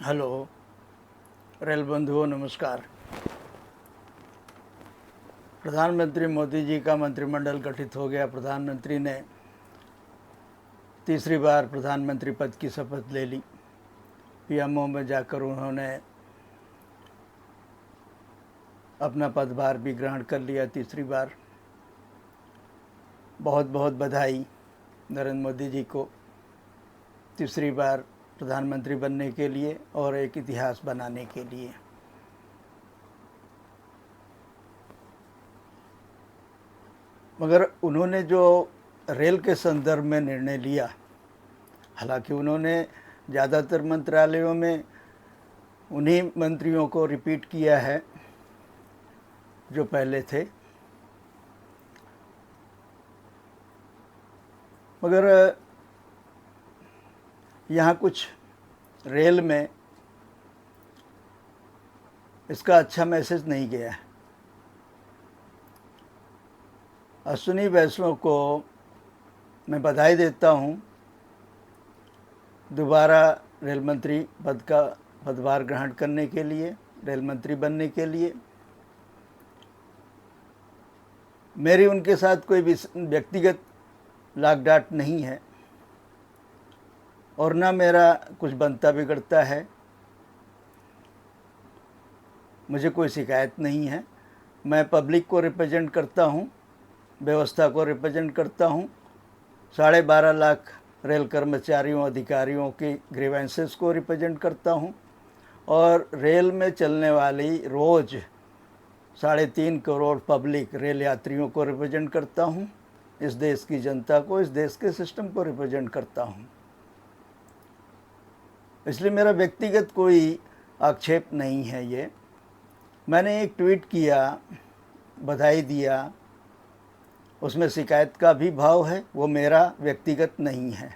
Hello rail बंधुओं, नमस्कार। प्रधानमंत्री मोदी जी का मंत्रिमंडल गठित हो गया। प्रधानमंत्री ने तीसरी बार प्रधानमंत्री पद की शपथ ले ली। पीएमओ में जाकर उन्होंने अपना पदभार भी ग्रहण कर लिया तीसरी बार। बहुत बहुत बधाई नरेंद्र मोदी जी को तीसरी बार प्रधानमंत्री बनने के लिए और एक इतिहास बनाने के लिए। मगर उन्होंने जो रेल के संदर्भ में निर्णय लिया, हालांकि उन्होंने ज़्यादातर मंत्रालयों में उन्हीं मंत्रियों को रिपीट किया है जो पहले थे, मगर यहाँ कुछ रेल में इसका अच्छा मैसेज नहीं गया है। अश्विनी वैष्णव को मैं बधाई देता हूँ दोबारा रेल मंत्री पद का पदभार ग्रहण करने के लिए, रेल मंत्री बनने के लिए। मेरी उनके साथ कोई व्यक्तिगत लाग-डाट नहीं है और ना मेरा कुछ बनता बिगड़ता है। मुझे कोई शिकायत नहीं है। मैं पब्लिक को रिप्रेजेंट करता हूँ, व्यवस्था को रिप्रेजेंट करता हूँ, 12.5 लाख रेल कर्मचारियों अधिकारियों की ग्रीवेंसेस को रिप्रेजेंट करता हूँ और रेल में चलने वाली रोज़ 3.5 करोड़ पब्लिक रेल यात्रियों को रिप्रेजेंट करता हूँ। इस देश की जनता को, इस देश के सिस्टम को रिप्रेजेंट करता हूँ। इसलिए मेरा व्यक्तिगत कोई आक्षेप नहीं है। ये मैंने एक ट्वीट किया, बधाई दिया, उसमें शिकायत का भी भाव है। वो मेरा व्यक्तिगत नहीं है,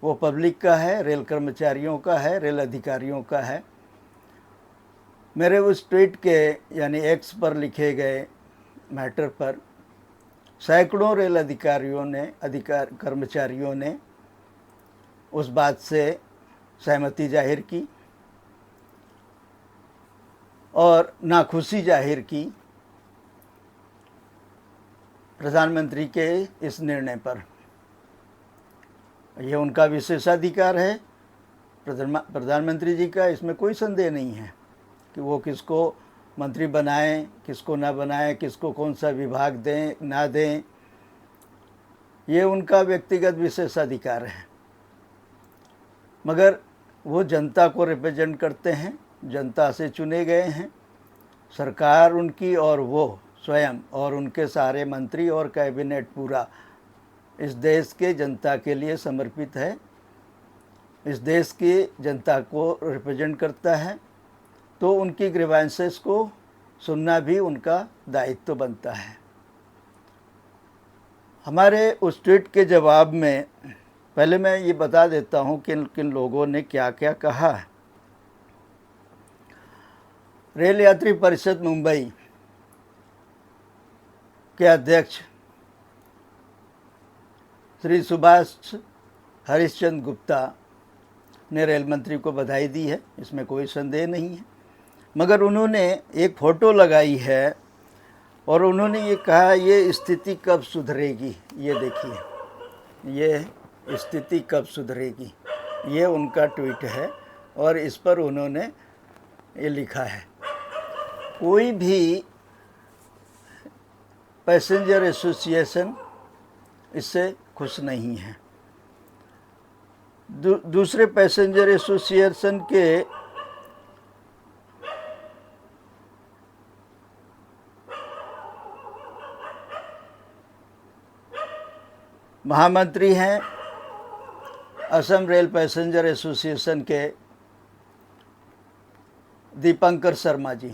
वो पब्लिक का है, रेल कर्मचारियों का है, रेल अधिकारियों का है। मेरे उस ट्वीट के यानी एक्स पर लिखे गए मैटर पर सैकड़ों रेल अधिकारियों ने, कर्मचारियों ने उस बात से सहमति जाहिर की और नाखुशी जाहिर की प्रधानमंत्री के इस निर्णय पर। यह उनका विशेषाधिकार है प्रधानमंत्री जी का, इसमें कोई संदेह नहीं है कि वो किसको मंत्री बनाएं, किसको ना बनाएं, किसको कौन सा विभाग दें ना दें, ये उनका व्यक्तिगत विशेषाधिकार है। मगर वो जनता को रिप्रेजेंट करते हैं, जनता से चुने गए हैं। सरकार उनकी और वो स्वयं और उनके सारे मंत्री और कैबिनेट पूरा इस देश के जनता के लिए समर्पित है, इस देश की जनता को रिप्रेजेंट करता है। तो उनकी ग्रीवेंसेस को सुनना भी उनका दायित्व बनता है। हमारे उस ट्वीट के जवाब में पहले मैं ये बता देता हूँ किन किन लोगों ने क्या क्या कहा है। रेल यात्री परिषद मुंबई के अध्यक्ष श्री सुभाष हरिश्चंद्र गुप्ता ने रेल मंत्री को बधाई दी है, इसमें कोई संदेह नहीं है। मगर उन्होंने एक फ़ोटो लगाई है और उन्होंने ये कहा, ये स्थिति कब सुधरेगी। ये देखिए, ये स्थिति कब सुधरेगी, ये उनका ट्वीट है और इस पर उन्होंने ये लिखा है। कोई भी पैसेंजर एसोसिएशन इससे खुश नहीं है। दूसरे पैसेंजर एसोसिएशन के महामंत्री हैं असम रेल पैसेंजर एसोसिएशन के दीपंकर शर्मा जी।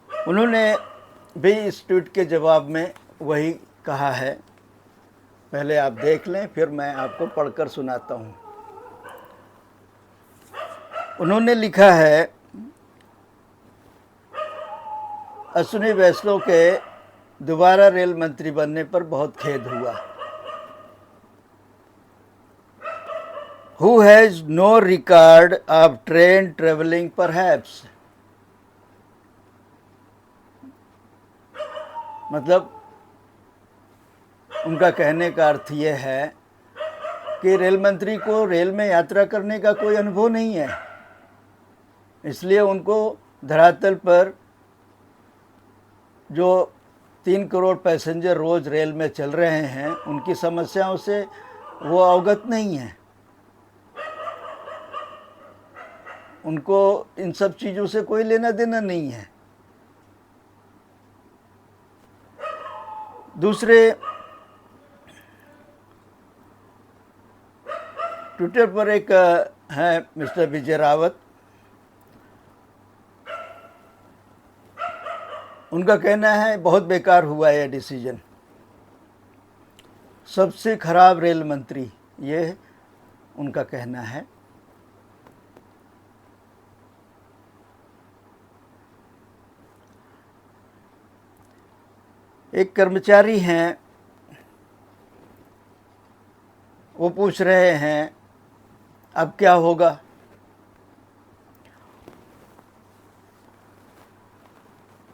उन्होंने भी इस ट्वीट के जवाब में वही कहा है। पहले आप देख लें, फिर मैं आपको पढ़कर सुनाता हूँ। उन्होंने लिखा है, अश्विनी वैष्णव के दोबारा रेल मंत्री बनने पर बहुत खेद हुआ। who has no record of train traveling perhaps। मतलब उनका कहने का अर्थ ये है कि रेल मंत्री को रेल में यात्रा करने का कोई अनुभव नहीं है, इसलिए उनको धरातल पर जो 3 करोड़ पैसेंजर रोज़ रेल में चल रहे हैं उनकी समस्याओं से वो अवगत नहीं है। उनको इन सब चीज़ों से कोई लेना देना नहीं है। दूसरे, ट्विटर पर एक है मिस्टर विजय रावत, उनका कहना है बहुत बेकार हुआ यह डिसीजन, सबसे खराब रेल मंत्री, ये उनका कहना है। एक कर्मचारी हैं, वो पूछ रहे हैं अब क्या होगा।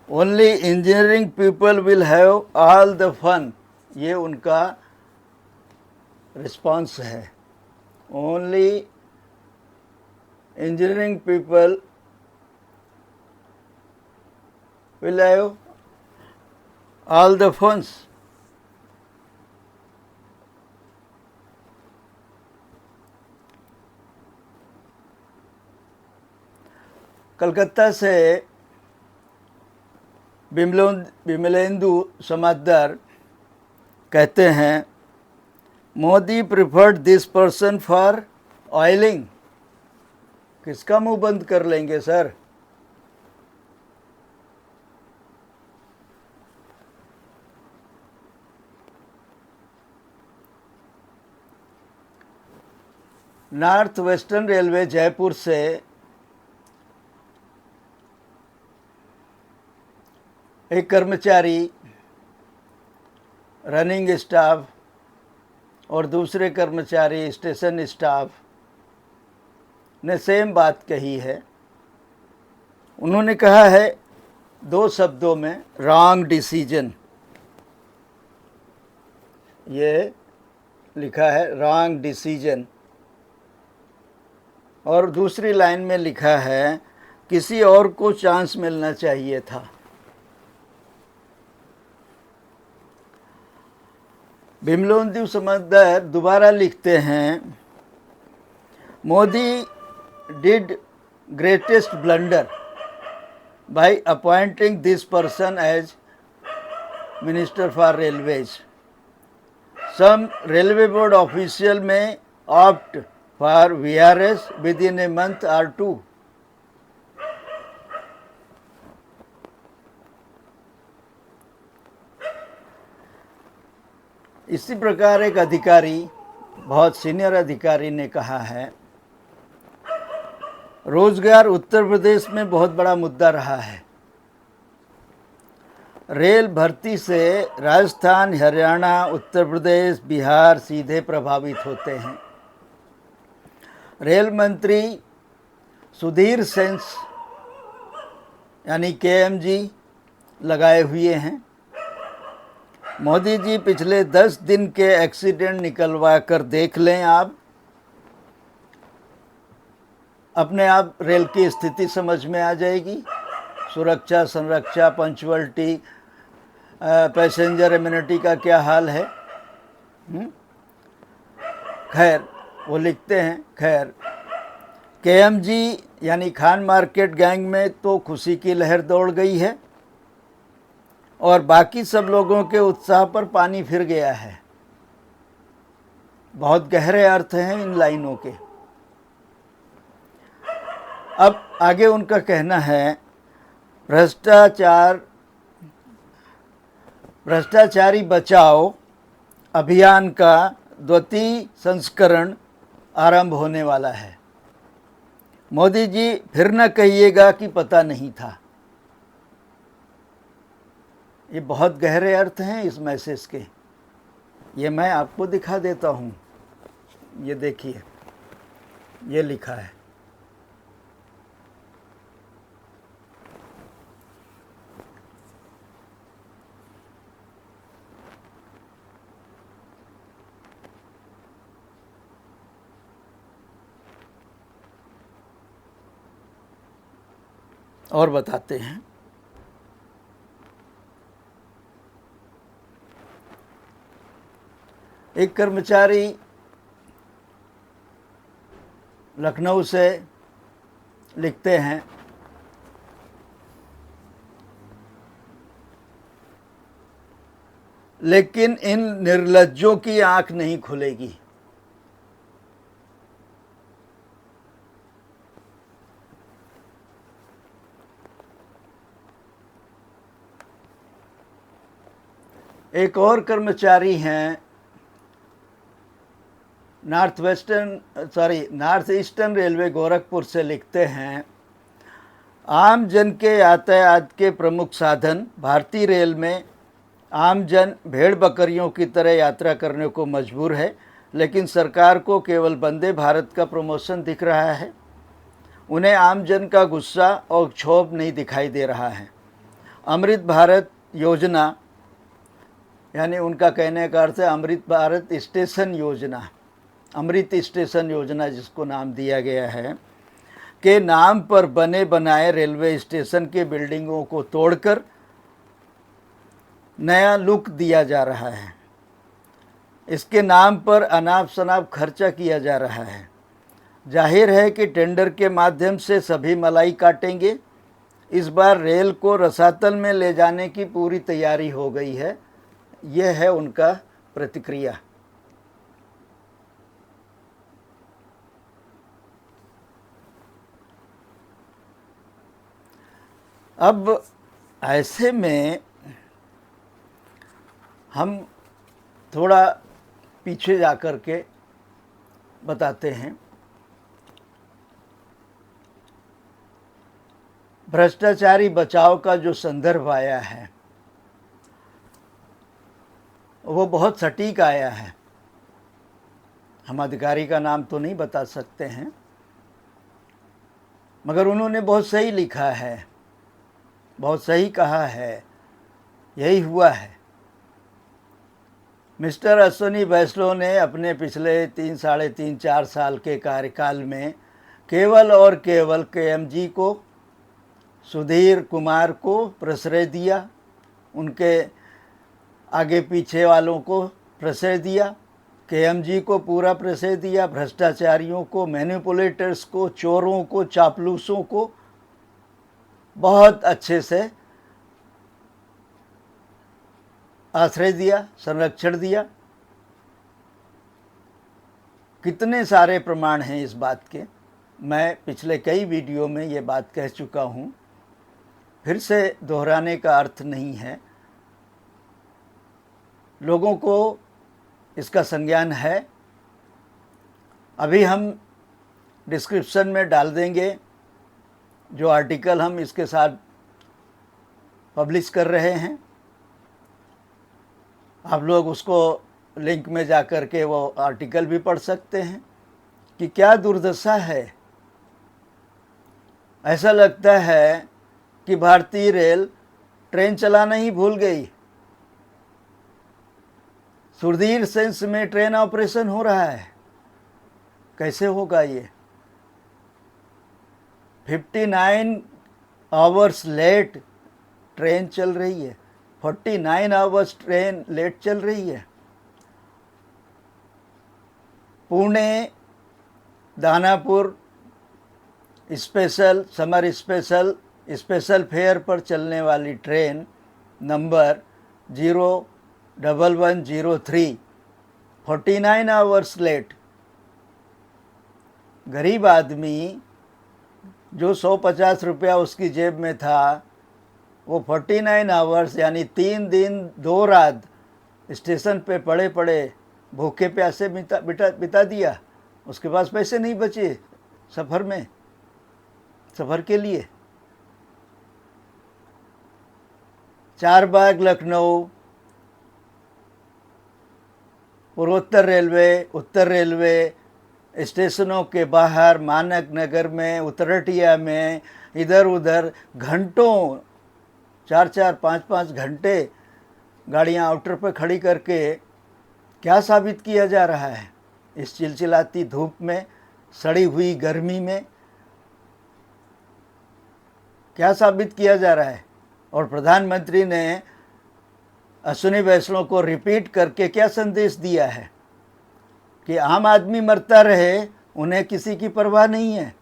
Only engineering people will have all the fun, ये उनका रिस्पॉन्स है। Only engineering people will have all the funs. Calcutta से विमलेंदु समादर कहते हैं Modi preferred this person for oiling. किसका मुंह बंद कर लेंगे sir? North western railway Jaipur से एक कर्मचारी, रनिंग स्टाफ और दूसरे कर्मचारी स्टेशन स्टाफ ने सेम बात कही है। उन्होंने कहा है 2 शब्दों में रॉन्ग डिसीजन, ये लिखा है रॉन्ग डिसीजन, और दूसरी लाइन में लिखा है किसी और को चांस मिलना चाहिए था। विमलेंदु समादर दोबारा लिखते हैं Modi did greatest blunder by appointing this person as minister for railways. Some railway board official may opt for VRS within a month और 2। इसी प्रकार एक अधिकारी, बहुत सीनियर अधिकारी ने कहा है रोजगार उत्तर प्रदेश में बहुत बड़ा मुद्दा रहा है। रेल भर्ती से राजस्थान, हरियाणा, उत्तर प्रदेश, बिहार सीधे प्रभावित होते हैं। रेल मंत्री सुधीर सेंस यानी KMG लगाए हुए हैं। मोदी जी पिछले 10 दिन के एक्सीडेंट निकलवा कर देख लें आप, अपने आप रेल की स्थिति समझ में आ जाएगी। सुरक्षा, संरक्षा, पंक्चुअलिटी, पैसेंजर एमिनिटी का क्या हाल है। खैर, वो लिखते हैं खैर KMG यानी खान मार्केट गैंग में तो खुशी की लहर दौड़ गई है और बाकी सब लोगों के उत्साह पर पानी फिर गया है। बहुत गहरे अर्थ हैं इन लाइनों के। अब आगे उनका कहना है भ्रष्टाचारी बचाओ अभियान का द्वितीय संस्करण आरंभ होने वाला है। मोदी जी फिर न कहिएगा कि पता नहीं था। ये बहुत गहरे अर्थ हैं इस मैसेज के, ये मैं आपको दिखा देता हूँ। ये देखिए, ये लिखा है। और बताते हैं। एक कर्मचारी लखनऊ से लिखते हैं, लेकिन इन निर्लज्जों की आंख नहीं खुलेगी। एक और कर्मचारी हैं, नॉर्थ ईस्टर्न रेलवे गोरखपुर से लिखते हैं, आम जन के यातायात के प्रमुख साधन भारतीय रेल में आम जन भेड़ बकरियों की तरह यात्रा करने को मजबूर है, लेकिन सरकार को केवल वंदे भारत का प्रमोशन दिख रहा है। उन्हें आम जन का गुस्सा और क्षोभ नहीं दिखाई दे रहा है। अमृत भारत योजना, यानी उनका कहने का अर्थ है अमृत भारत स्टेशन योजना, अमृत स्टेशन योजना जिसको नाम दिया गया है, के नाम पर बने बनाए रेलवे स्टेशन के बिल्डिंगों को तोड़कर नया लुक दिया जा रहा है। इसके नाम पर अनाप शनाप खर्चा किया जा रहा है। जाहिर है कि टेंडर के माध्यम से सभी मलाई काटेंगे। इस बार रेल को रसातल में ले जाने की पूरी तैयारी हो गई है। यह है उनका प्रतिक्रिया। अब ऐसे में हम थोड़ा पीछे जाकर के बताते हैं। भ्रष्टाचारी बचाव का जो संदर्भ आया है वो बहुत सटीक आया है। हम अधिकारी का नाम तो नहीं बता सकते हैं, मगर उन्होंने बहुत सही लिखा है, बहुत सही कहा है। यही हुआ है। मिस्टर अश्विनी वैष्णव ने अपने पिछले 3, 3.5, 4 साल के कार्यकाल में केवल और केवल केएमजी को, सुधीर कुमार को प्रश्रय दिया, उनके आगे पीछे वालों को प्रश्रय दिया, केएमजी को पूरा प्रश्रय दिया, भ्रष्टाचारियों को, मैनिपुलेटर्स को, चोरों को, चापलूसों को बहुत अच्छे से आश्रय दिया, संरक्षण दिया। कितने सारे प्रमाण हैं इस बात के। मैं पिछले कई वीडियो में ये बात कह चुका हूँ, फिर से दोहराने का अर्थ नहीं है। लोगों को इसका संज्ञान है। अभी हम डिस्क्रिप्शन में डाल देंगे जो आर्टिकल हम इसके साथ पब्लिश कर रहे हैं। आप लोग उसको लिंक में जा कर के वो आर्टिकल भी पढ़ सकते हैं कि क्या दुर्दशा है। ऐसा लगता है कि भारतीय रेल ट्रेन चलाना ही भूल गई। सुरधीर सेंस में ट्रेन ऑपरेशन हो रहा है। कैसे होगा ये? 59 आवर्स लेट ट्रेन चल रही है। 49 आवर्स ट्रेन लेट चल रही है। Pune Danapur special, summer special fair पर चलने वाली ट्रेन नंबर 01103 49 आवर्स लेट। गरीब आदमी जो 150 रुपया उसकी जेब में था, वो 49 आवर्स यानी 3 दिन 2 रात स्टेशन पे पड़े पड़े भूखे प्यासे बिता दिया। उसके पास पैसे नहीं बचे सफ़र के लिए। चारबाग लखनऊ, पूर्वोत्तर रेलवे, उत्तर रेलवे, स्टेशनों के बाहर, मानक नगर में, उतरटिया में, इधर उधर घंटों 4-4, 5-5 घंटे गाड़ियाँ आउटर पर खड़ी करके क्या साबित किया जा रहा है? इस चिलचिलाती धूप में, सड़ी हुई गर्मी में क्या साबित किया जा रहा है? और प्रधानमंत्री ने अश्विनी वैष्णव को रिपीट करके क्या संदेश दिया है कि आम आदमी मरता रहे, उन्हें किसी की परवाह नहीं है।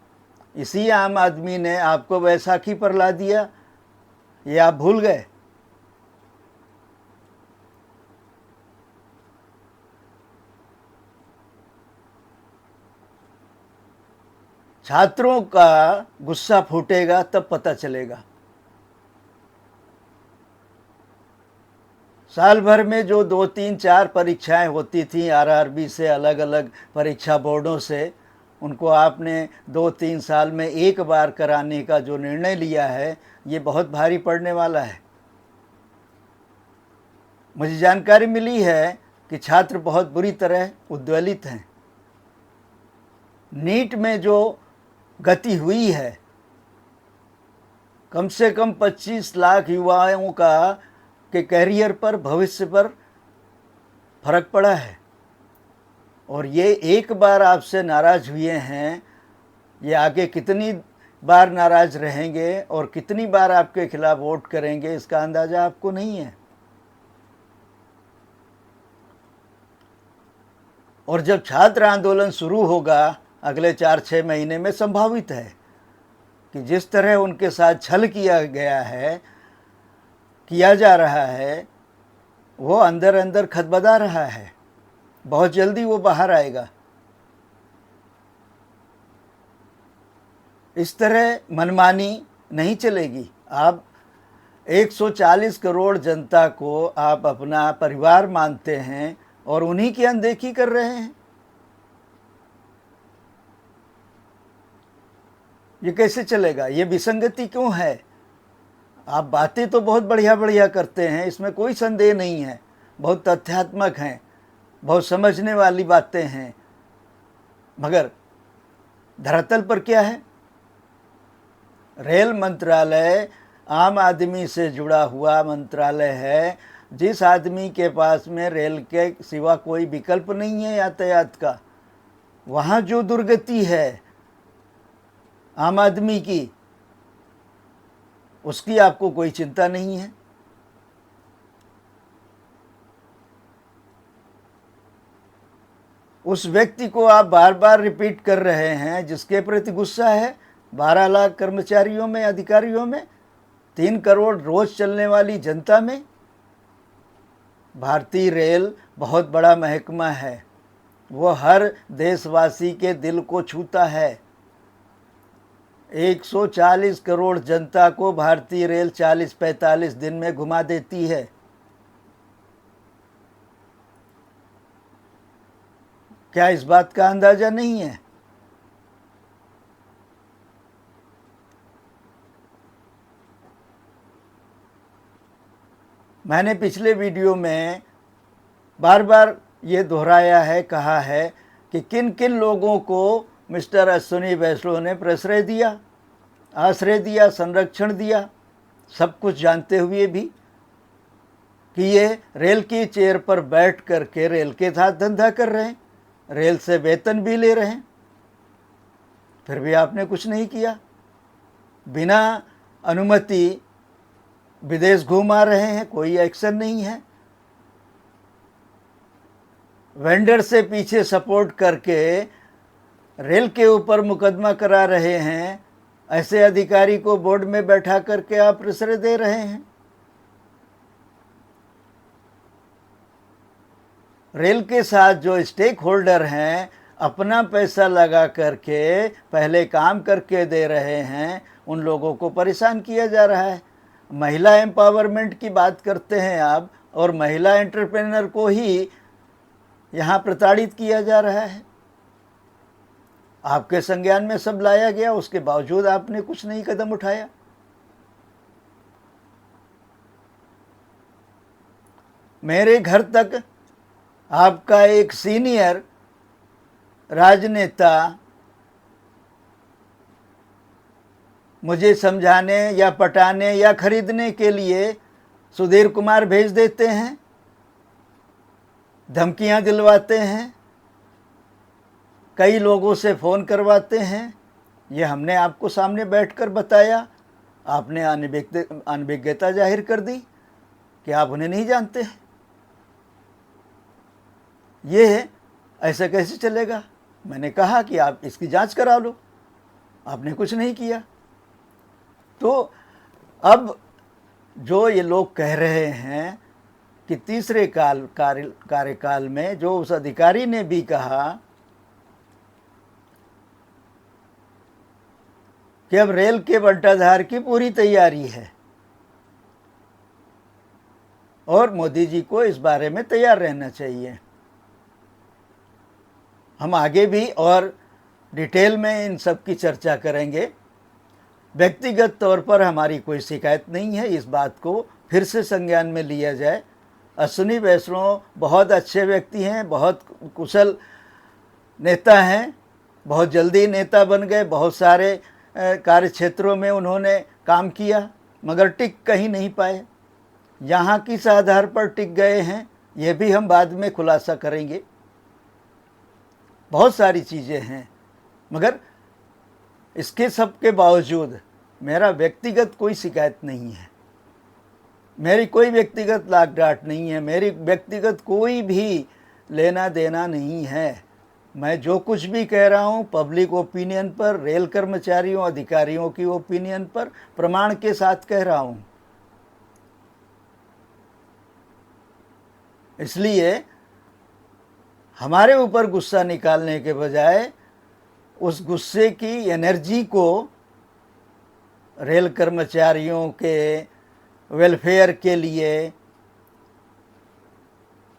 इसी आम आदमी ने आपको बैसाखी पर ला दिया, ये आप भूल गए? छात्रों का गुस्सा फूटेगा तब पता चलेगा। साल भर में जो 2-3-4 परीक्षाएं होती थी आरआरबी से, अलग अलग परीक्षा बोर्डों से, उनको आपने 2-3 साल में एक बार कराने का जो निर्णय लिया है, ये बहुत भारी पड़ने वाला है। मुझे जानकारी मिली है कि छात्र बहुत बुरी तरह उद्वेलित हैं। नीट में जो गति हुई है, कम से कम 25 लाख युवाओं का के कैरियर पर, भविष्य पर फर्क पड़ा है। और ये एक बार आपसे नाराज़ हुए हैं, ये आगे कितनी बार नाराज़ रहेंगे और कितनी बार आपके खिलाफ वोट करेंगे, इसका अंदाज़ा आपको नहीं है। और जब छात्र आंदोलन शुरू होगा अगले 4-6 महीने में, संभावित है कि जिस तरह उनके साथ छल किया गया है, किया जा रहा है, वो अंदर अंदर खदबदा रहा है। बहुत जल्दी वो बाहर आएगा। इस तरह मनमानी नहीं चलेगी। आप 140 करोड़ जनता को आप अपना परिवार मानते हैं और उन्हीं की अनदेखी कर रहे हैं। ये कैसे चलेगा? ये विसंगति क्यों है? आप बातें तो बहुत बढ़िया बढ़िया करते हैं, इसमें कोई संदेह नहीं है, बहुत तथ्यात्मक हैं, बहुत समझने वाली बातें हैं, मगर धरातल पर क्या है? रेल मंत्रालय आम आदमी से जुड़ा हुआ मंत्रालय है। जिस आदमी के पास में रेल के सिवा कोई विकल्प नहीं है यातायात का, वहाँ जो दुर्गति है आम आदमी की, उसकी आपको कोई चिंता नहीं है। उस व्यक्ति को आप बार बार रिपीट कर रहे हैं जिसके प्रति गुस्सा है। 12 लाख कर्मचारियों में, अधिकारियों में, 3 करोड़ रोज चलने वाली जनता में। भारतीय रेल बहुत बड़ा महकमा है, वो हर देशवासी के दिल को छूता है। 140 करोड़ जनता को भारतीय रेल 40-45 दिन में घुमा देती है। क्या इस बात का अंदाजा नहीं है? मैंने पिछले वीडियो में बार बार ये दोहराया है, कहा है कि किन किन लोगों को मिस्टर अश्विनी वैष्णव ने प्रश्रय दिया, आश्रय दिया, संरक्षण दिया, सब कुछ जानते हुए भी कि ये रेल की चेयर पर बैठ करके रेल के साथ धंधा कर रहे हैं, रेल से वेतन भी ले रहे हैं, फिर भी आपने कुछ नहीं किया। बिना अनुमति विदेश घूम आ रहे हैं, कोई एक्शन नहीं है। वेंडर से पीछे सपोर्ट करके रेल के ऊपर मुकदमा करा रहे हैं, ऐसे अधिकारी को बोर्ड में बैठा करके आप प्रश्रय दे रहे हैं। रेल के साथ जो स्टेक होल्डर हैं, अपना पैसा लगा करके पहले काम करके दे रहे हैं, उन लोगों को परेशान किया जा रहा है। महिला एम्पावरमेंट की बात करते हैं आप, और महिला एंटरप्रेन्योर को ही यहाँ प्रताड़ित किया जा रहा है। आपके संज्ञान में सब लाया गया, उसके बावजूद आपने कुछ नहीं कदम उठाया। मेरे घर तक आपका एक सीनियर राजनेता मुझे समझाने या पटाने या खरीदने के लिए सुधीर कुमार भेज देते हैं, धमकियां दिलवाते हैं, कई लोगों से फ़ोन करवाते हैं। ये हमने आपको सामने बैठकर बताया, आपने अनभिज्ञता जाहिर कर दी कि आप उन्हें नहीं जानते हैं। ये ऐसे कैसे चलेगा? मैंने कहा कि आप इसकी जांच करा लो, आपने कुछ नहीं किया। तो अब जो ये लोग कह रहे हैं कि तीसरे कार्यकाल में जो उस अधिकारी ने भी कहा कि अब रेल के बंटाधार की पूरी तैयारी है और मोदी जी को इस बारे में तैयार रहना चाहिए। हम आगे भी और डिटेल में इन सब की चर्चा करेंगे। व्यक्तिगत तौर पर हमारी कोई शिकायत नहीं है, इस बात को फिर से संज्ञान में लिया जाए। अश्विनी वैष्णव बहुत अच्छे व्यक्ति हैं, बहुत कुशल नेता हैं, बहुत जल्दी नेता बन गए, बहुत सारे कार्य क्षेत्रों में उन्होंने काम किया, मगर टिक कहीं नहीं पाए। यहाँ किस आधार पर टिक गए हैं ये भी हम बाद में खुलासा करेंगे। बहुत सारी चीज़ें हैं, मगर इसके सब के बावजूद मेरा व्यक्तिगत कोई शिकायत नहीं है, मेरी कोई व्यक्तिगत लाग डांट नहीं है, मेरी व्यक्तिगत कोई भी लेना देना नहीं है। मैं जो कुछ भी कह रहा हूँ पब्लिक ओपिनियन पर, रेल कर्मचारियों अधिकारियों की ओपिनियन पर प्रमाण के साथ कह रहा हूँ। इसलिए हमारे ऊपर गुस्सा निकालने के बजाय उस गुस्से की एनर्जी को रेल कर्मचारियों के वेलफेयर के लिए,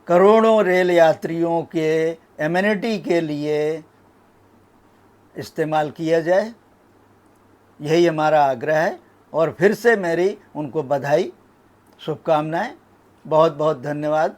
करोड़ों रेल यात्रियों के एमिनिटी के लिए इस्तेमाल किया जाए, यही हमारा आग्रह है। और फिर से मेरी उनको बधाई, शुभकामनाएं। बहुत बहुत धन्यवाद।